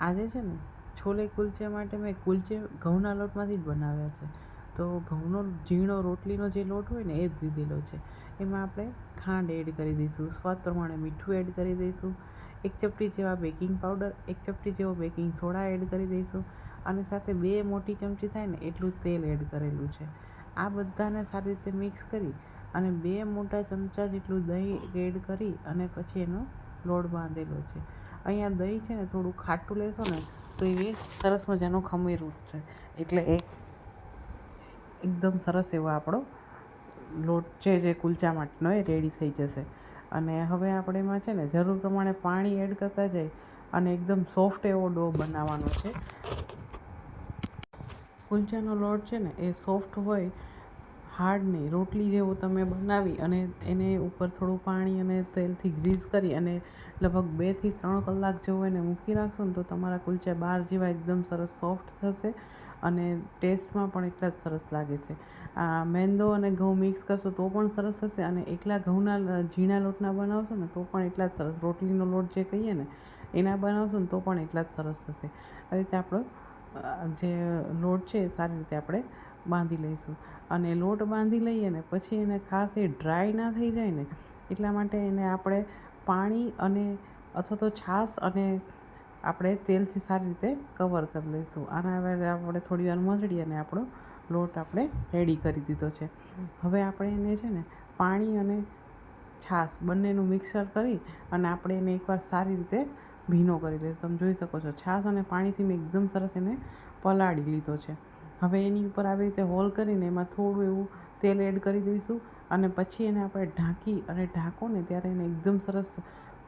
આજે છે ને છોલે કુલચે માટે મેં કુલચે ઘઉંના લોટમાંથી જ બનાવ્યા છે. તો ઘઉંનો ઝીણો રોટલીનો જે લોટ હોય ને એ જ લીધેલો છે. એમાં આપણે ખાંડ એડ કરી દઈશું, સ્વાદ પ્રમાણે મીઠું એડ કરી દઈશું, 1 ચપટી જેવા બેકિંગ પાવડર, 1 ચપટી જેવો બેકિંગ સોડા એડ કરી દઈશું અને સાથે 2 મોટી ચમચી થાય ને એટલું તેલ એડ કરેલું છે. આ બધાને સારી રીતે મિક્સ કરી અને 2 મોટા ચમચા જેટલું દહીં એડ કરી અને પછી એનો લોટ બાંધેલો છે. અહીંયા દહીં છે ને થોડું ખાટું લેશો ને તો એ સરસ મજાનું ખમીરું છે, એટલે એ એકદમ સરસ એવો આપણો લોટ છે જે કુલચા માટેનો એ રેડી થઈ જશે. અને હવે આપણે એમાં છે ને જરૂર પ્રમાણે પાણી એડ કરતા જઈ અને એકદમ સોફ્ટ એવો ડો બનાવવાનો છે. કુલચાનો લોટ છે ને એ સોફ્ટ હોય, હાર્ડ નહીં, રોટલી જેવો તમે બનાવી અને એને ઉપર થોડું પાણી અને તેલથી ગ્રીસ કરી અને લગભગ 2 થી 3 કલાક જેવું એને મૂકી રાખશો ને તો તમારા કુલચા બહાર જેવા એકદમ સરસ સોફ્ટ થશે અને ટેસ્ટમાં પણ એટલા જ સરસ લાગે છે. આ મેંદો અને ઘઉં મિક્સ કરશો તો પણ સરસ થશે અને એકલા ઘઉંના ઝીણા લોટના બનાવશો ને તો પણ એટલા જ સરસ, રોટલીનો લોટ જે કહીએ ને એના બનાવશો ને તો પણ એટલા જ સરસ થશે. આવી રીતે આપણો જે લોટ છે એ સારી રીતે આપણે બાંધી લઈશું અને લોટ બાંધી લઈએ ને પછી એને ખાસ એ ડ્રાય ના થઈ જાય ને એટલા માટે એને આપણે પાણી અને અથવા તો છાશ અને આપણે તેલથી સારી રીતે કવર કરી લઈશું. આના હવે આપણે થોડી વાર મસળી અને આપણો લોટ આપણે રેડી કરી દીધો છે. હવે આપણે એને છે ને પાણી અને છાશ બંનેનું મિક્સર કરી અને આપણે એને એકવાર સારી રીતે ભીનો કરી લઈશું. તમે જોઈ શકો છો છાશ અને પાણીથી મેં એકદમ સરસ એને પલાળી લીધો છે. હવે એની ઉપર આવી રીતે હોલ કરીને એમાં થોડું એવું તેલ એડ કરી દઈશું અને પછી એને આપણે ઢાંકી અને ઢાંકો ને ત્યારે એને એકદમ સરસ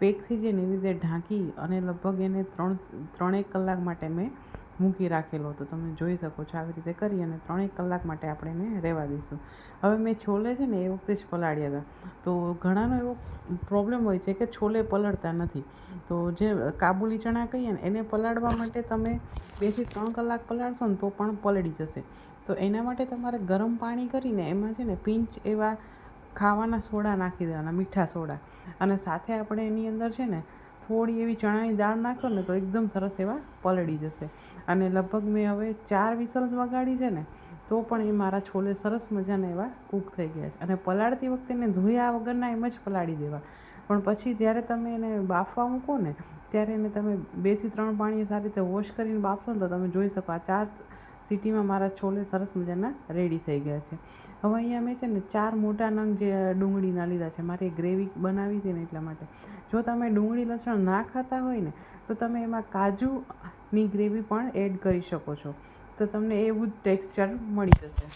પેક થઈ જાય ને એવી રીતે ઢાંકી અને લગભગ એને 3-3.5 કલાક માટે મેં મૂકી રાખેલો હતો. તમે જોઈ શકો છો આવી રીતે કરી અને 3-1 કલાક માટે આપણે એને રહેવા દઈશું. હવે મેં છોલે છે ને એ વખતે જ પલાળ્યા હતા. તો ઘણાનો એવો પ્રોબ્લેમ હોય છે કે છોલે પલળતા નથી. તો જે કાબુલી ચણા કહીએ ને એને પલાળવા માટે તમે 2 થી 3 કલાક પલાળશો ને તો પણ પલળી જશે. તો એના માટે તમારે ગરમ પાણી કરીને એમાં છે ને પિંચ એવા ખાવાના સોડા નાખી દેવાના, મીઠા સોડા, અને સાથે આપણે એની અંદર છે ને થોડી એવી ચણાની દાળ નાખો ને તો એકદમ સરસ એવા પલળી જશે. અને લગભગ મેં હવે 4 વિસલ્સ વગાડી છે ને તો પણ એ મારા છોલે સરસ મજાના એવા કૂક થઈ ગયા છે. અને પલાળતી વખતે એને ધોયા વગરના એમ જ પલાળી દેવા, પણ પછી જ્યારે તમે એને બાફવા મૂકો ને ત્યારે એને તમે 2 થી 3 પાણીએ સારી રીતે વોશ કરીને બાફશો ને તો તમે જોઈ શકો આ 4 સીટીમાં મારા છોલે સરસ મજાના રેડી થઈ ગયા છે. હવે અહીંયા મેં છે ને 4 મોટા નંગ જે ડુંગળીના લીધા છે, મારે ગ્રેવી બનાવી હતી ને એટલા માટે. જો તમે ડુંગળી લસણ ના ખાતા હોય ને તો તમે એમાં કાજુની ગ્રેવી પણ એડ કરી શકો છો, તો તમને એવું જ ટેક્સચર મળી જશે.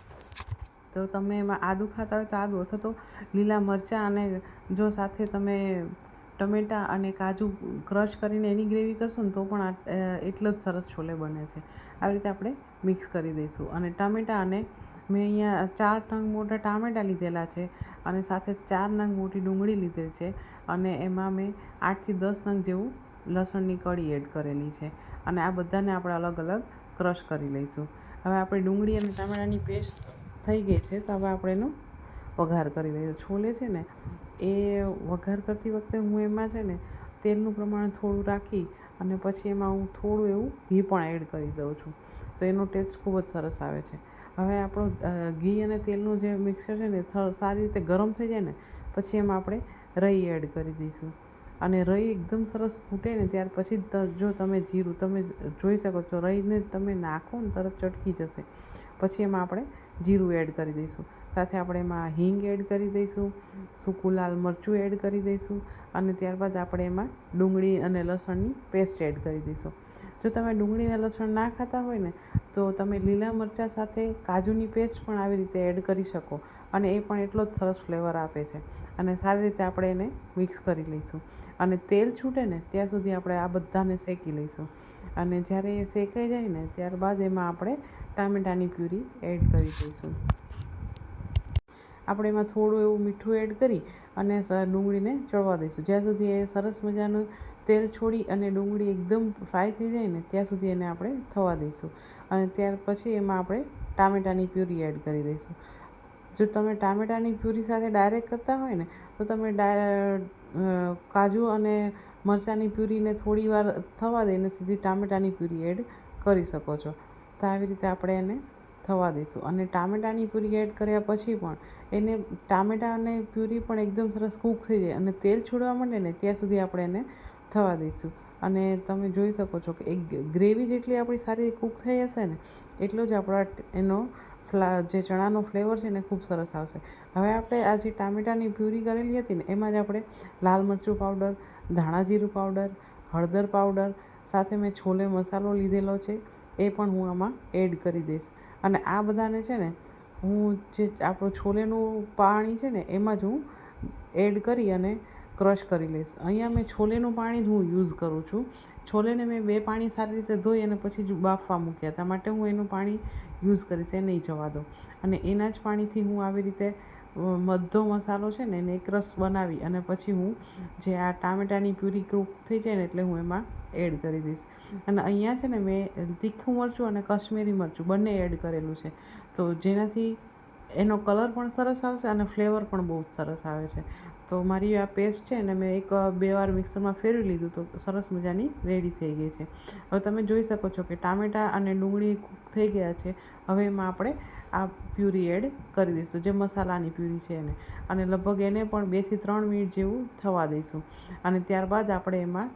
તો તમે એમાં આદું ખાતા હોય તો આદું, અથવા તો લીલા મરચાં અને જો સાથે તમે ટમેટાં અને કાજુ ક્રશ કરીને એની ગ્રેવી કરશો ને તો પણ એટલો જ સરસ છોલે બને છે. આવી રીતે આપણે મિક્સ કરી દઈશું અને ટામેટાં અને મેં અહીંયા 4 નંગ મોટા ટામેટાં લીધેલા છે અને સાથે 4 નંગ મોટી ડુંગળી લીધેલી છે અને એમાં મેં 8 થી 10 નંગ જેવું લસણની કળી એડ કરેલી છે અને આ બધાને આપણે અલગ અલગ ક્રશ કરી લઈશું. હવે આપણે ડુંગળી અને ટામેટાની પેસ્ટ થઈ ગઈ છે તો હવે આપણે એનો વઘાર કરી લઈશું. છોલે છે ને એ વઘાર કરતી વખતે હું એમાં છે ને તેલનું પ્રમાણ થોડું રાખી અને પછી એમાં હું થોડું એવું ઘી પણ એડ કરી દઉં છું, તો એનો ટેસ્ટ ખૂબ જ સરસ આવે છે. હવે આપણું ઘી અને તેલનું જે મિક્સર છે ને સારી રીતે ગરમ થઈ જાય ને પછી એમાં આપણે રઈ એડ કરી દઈશું અને રઈ એકદમ સરસ ફૂટે ને ત્યાર પછી જો તમે જીરું, તમે જોઈ શકો છો રઈને તમે નાખો ને તરત ચટકી જશે. પછી એમાં આપણે જીરું એડ કરી દઈશું, સાથે આપણે એમાં હિંગ એડ કરી દઈશું, સૂકું લાલ મરચું એડ કરી દઈશું અને ત્યારબાદ આપણે એમાં ડુંગળી અને લસણની પેસ્ટ એડ કરી દઈશું. જો તમે ડુંગળી અને લસણ ના ખાતા હોય ને તો તમે લીલા મરચાં સાથે કાજુની પેસ્ટ પણ આવી રીતે એડ કરી શકો અને એ પણ એટલો જ સરસ ફ્લેવર આપે છે. અને સારી રીતે આપણે એને મિક્સ કરી લઈશું અને તેલ છૂટે ને ત્યાં સુધી આપણે આ બધાને શેકી લઈશું અને જ્યારે એ શેકાઈ જાય ને ત્યારબાદ એમાં આપણે ટામેટાની પ્યુરી એડ કરી દઈશું. આપણે એમાં થોડું એવું મીઠું એડ કરી અને ડુંગળીને ચડવા દઈશું. જ્યાં સુધી એ સરસ મજાનું તેલ છોડી અને ડુંગળી એકદમ ફ્રાય થઈ જાય ને ત્યાં સુધી એને આપણે થવા દઈશું અને ત્યાર પછી એમાં આપણે ટામેટાની પ્યુરી એડ કરી દઈશું. જો તમે ટામેટાની પ્યુરી સાથે ડાયરેક્ટ કરતા હોય ને તો તમે કાજુ અને મરચાંની પ્યુરીને થોડી વાર થવા દઈને સીધી ટામેટાની પ્યુરી એડ કરી શકો છો. તો આવી રીતે આપણે એને થવા દઈશું. અને ટામેટાની પ્યુરી એડ કર્યા પછી પણ એને ટામેટા અને પ્યુરી પણ એકદમ સરસ કૂક થઈ જાય અને તેલ છોડવા માંડે ને ત્યાં સુધી આપણે એને થવા દઈશું. અને તમે જોઈ શકો છો કે એક ગ્રેવી જેટલી આપણી સારી કૂક થઈ હશે ને એટલો જ આપણા એનો જે ચણાનો ફ્લેવર છે ને ખૂબ સરસ આવશે. હવે આપણે આ જે ટામેટાની પ્યુરી કરેલી હતી ને એમાં જ આપણે લાલ મરચું પાવડર, ધાણા જીરું પાવડર, હળદર પાવડર, સાથે મેં છોલે મસાલો લીધેલો છે એ પણ હું આમાં એડ કરી દઈશ. અને આ બધાને છે ને હું જે આપણું છોલેનું પાણી છે ને એમાં જ હું એડ કરી અને ક્રશ કરી લઈશ. અહીંયા મેં છોલેનું પાણી જ હું યુઝ કરું છું. છોલેને મેં 2 પાણી સારી રીતે ધોઈ અને પછી જ બાફવા મૂક્યા હતા, માટે હું એનું પાણી યુઝ કરીશ, એ નહીં જવા દઉં. અને એના જ પાણીથી હું આવી રીતે બધો મસાલો છે ને એને એકરસ બનાવી અને પછી હું જે આ ટામેટાની પ્યુરી કૂક થઈ જાય ને એટલે હું એમાં એડ કરી દઈશ. અને અહીંયા છે ને મેં તીખું મરચું અને કશ્મીરી મરચું બંને એડ કરેલું છે, તો જેનાથી એનો કલર પણ સરસ આવશે અને ફ્લેવર પણ બહુ જ સરસ આવે છે. તો મારી આ પેસ્ટ છે ને મેં 1-2 વાર મિક્સરમાં ફેરવી લીધું તો સરસ મજાની રેડી થઈ ગઈ છે. હવે તમે જોઈ શકો છો કે ટામેટાં અને ડુંગળી કૂક થઈ ગયા છે. હવે એમાં આપણે આ પ્યુરી એડ કરી દઈશું, જે મસાલાની પ્યુરી છે એને, અને લગભગ એને પણ 2 થી 3 મિનિટ જેવું થવા દઈશું. અને ત્યારબાદ આપણે એમાં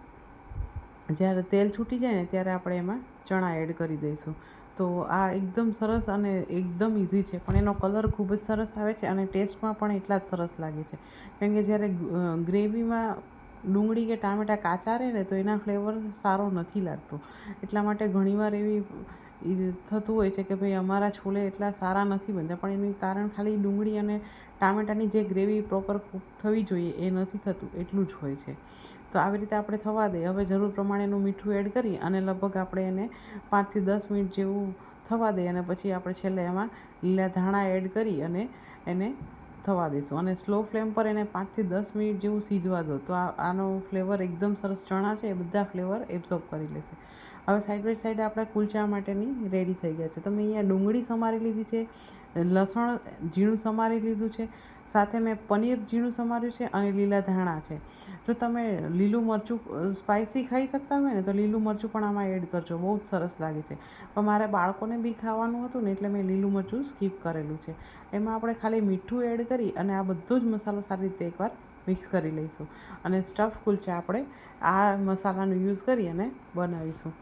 જ્યારે તેલ છૂટી જાય ને ત્યારે આપણે એમાં ચણા એડ કરી દઈશું. તો આ એકદમ સરસ અને એકદમ ઇઝી છે, પણ એનો કલર ખૂબ જ સરસ આવે છે અને ટેસ્ટમાં પણ એટલા જ સરસ લાગે છે. કારણ કે જ્યારે ગ્રેવીમાં ડુંગળી કે ટામેટાં કાચા રહે ને તો એના ફ્લેવર સારો નથી લાગતો. એટલા માટે ઘણીવાર એવી થતું હોય છે કે ભાઈ અમારા છોલે એટલા સારા નથી બનતા, પણ એનું કારણ ખાલી ડુંગળી અને ટામેટાની જે ગ્રેવી પ્રોપર કૂક થવી જોઈએ એ નથી થતું એટલું જ હોય છે. તો આવી રીતે આપણે થવા દઈએ. હવે જરૂર પ્રમાણેનું મીઠું એડ કરી અને લગભગ આપણે એને 5 થી 10 મિનિટ જેવું થવા દઈએ અને પછી આપણે છેલ્લે એમાં લીલા ધાણા એડ કરી અને એને થવા દઈશું. અને સ્લો ફ્લેમ પર એને 5 થી 10 મિનિટ જેવું સિજવા દો, તો આનો ફ્લેવર એકદમ સરસ, ચણા છે એ બધા ફ્લેવર એબ્ઝોર્બ કરી લેશે. હવે સાઈડ બાય સાઈડ આપણા કુલચા માટેની રેડી થઈ ગયા છે. તમે અહીંયા ડુંગળી સમારી લીધી છે, લસણ ઝીણું સમારી લીધું છે, સાથે મેં પનીર ઝીણું સમાર્યું છે અને લીલા ધાણા છે. જો તમે લીલું મરચું સ્પાઇસી ખાઈ શકતા હોય ને તો લીલું મરચું પણ આમાં એડ કરજો, બહુ જ સરસ લાગે છે. પણ મારે બાળકોને બી ખાવાનું હતું ને એટલે મેં લીલું મરચું સ્કીપ કરેલું છે. એમાં આપણે ખાલી મીઠું એડ કરી અને આ બધો જ મસાલો સારી રીતે એકવાર મિક્સ કરી લઈશું. અને સ્ટફ કુલચા આપણે આ મસાલાનો યુઝ કરી અને બનાવીશું.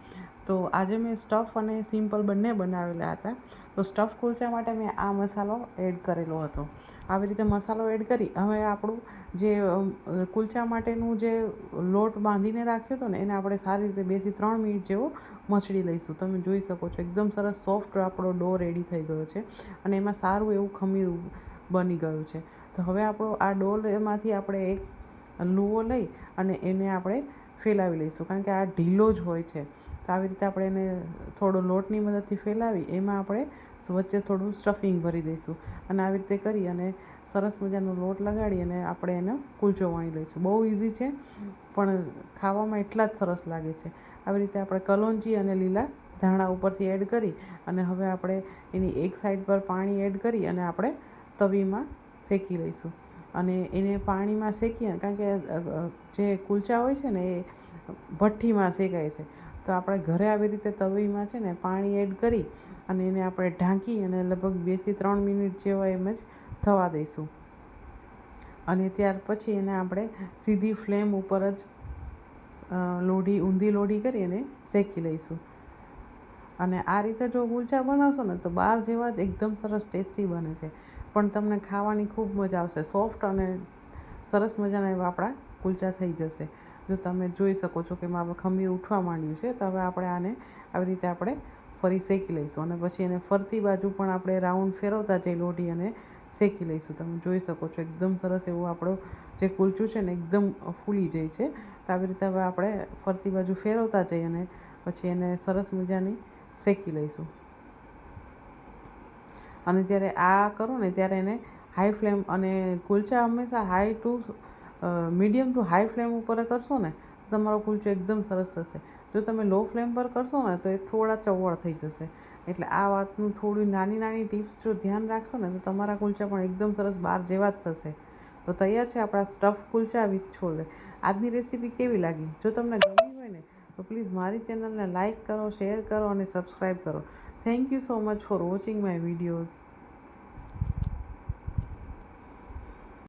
તો આજે મેં સ્ટફ અને સિમ્પલ બંને બનાવેલા હતા. તો સ્ટફ કુલચા માટે મેં આ મસાલો એડ કરેલો હતો. આવી રીતે મસાલો એડ કરી હવે આપણું જે કુલચા માટેનું જે લોટ બાંધીને રાખ્યો હતો ને એને આપણે સારી રીતે 2 થી 3 મિનિટ જેવો મસળી લઈશું. તમે જોઈ શકો છો એકદમ સરસ સોફ્ટ આપણો ડો રેડી થઈ ગયો છે અને એમાં સારું એવું ખમીર બની ગયું છે. તો હવે આપણો આ ડો એમાંથી આપણે એક લુઓ લઈ અને એને આપણે ફેલાવી લઈશું, કારણ કે આ ઢીલો જ હોય છે. તો આવી રીતે આપણે એને થોડો લોટની મદદથી ફેલાવી એમાં આપણે વચ્ચે થોડું સ્ટફિંગ ભરી દઈશું અને આવી રીતે કરી અને સરસ મજાનો લોટ લગાડી અને આપણે એનો કુલચો વણી લઈશું. બહુ ઇઝી છે પણ ખાવામાં એટલા જ સરસ લાગે છે. આવી રીતે આપણે કલોંજી અને લીલા ધાણા ઉપરથી એડ કરી અને હવે આપણે એની એક સાઈડ પર પાણી એડ કરી અને આપણે તવીમાં શેકી લઈશું. અને એને પાણીમાં શેકીએ, કારણ કે જે કુલચા હોય છે ને એ ભઠ્ઠીમાં શેકાય છે. તો આપણે ઘરે આવી રીતે તવીમાં છે ને પાણી એડ કરી અને એને આપણે ઢાંકી અને લગભગ 2 થી 3 મિનિટ જેવા એમ જ થવા દઈશું. અને ત્યાર પછી એને આપણે સીધી ફ્લેમ ઉપર જ ઊંધી લોઢી કરી અને શેકી લઈશું. અને આ રીતે જો કુલચા બનાવશો ને તો બહાર જેવા જ એકદમ સરસ ટેસ્ટી બને છે, પણ તમને ખાવાની ખૂબ મજા આવશે. સોફ્ટ અને સરસ મજાના એવા આપણા કુલચા થઈ જશે. જો તમે જોઈ શકો છો કે એમાં ખમીર ઉઠવા માંડ્યું છે, તો હવે આપણે આને આવી રીતે આપણે ફરી શેકી લઈશું અને પછી એને ફરતી બાજુ પણ આપણે રાઉન્ડ ફેરવતા જઈ લોઢી અને શેકી લઈશું. તમે જોઈ શકો છો એકદમ સરસ એવું આપણું જે કુલચું છે ને એકદમ ફૂલી જાય છે. તો આવી રીતે હવે આપણે ફરતી બાજુ ફેરવતા જઈ અને પછી એને સરસ મજાની શેકી લઈશું. અને જ્યારે આ કરો ને ત્યારે એને હાઈ ફ્લેમ, અને કુલચા હંમેશા મીડિયમ ટુ હાઈ ફ્લેમ ઉપર કરશો ને તો તમારો કુલચો એકદમ સરસ થશે. જો તમે લો ફ્લેમ પર કરશો ને તો એ થોડા ચવળ થઈ જશે. એટલે આ વાતનું થોડી નાની નાની ટિપ્સ જો ધ્યાન રાખશો ને તો તમારા કુલચા પણ એકદમ સરસ બહાર જેવા જ થશે. તો તૈયાર છે આપણા સ્ટફ કુલચા વિથ છોલે. આજની રેસીપી કેવી લાગી? જો તમને ગમી હોય ને તો પ્લીઝ મારી ચેનલને લાઇક કરો, શેર કરો અને સબસ્ક્રાઈબ કરો. Thank you so much for watching my videos.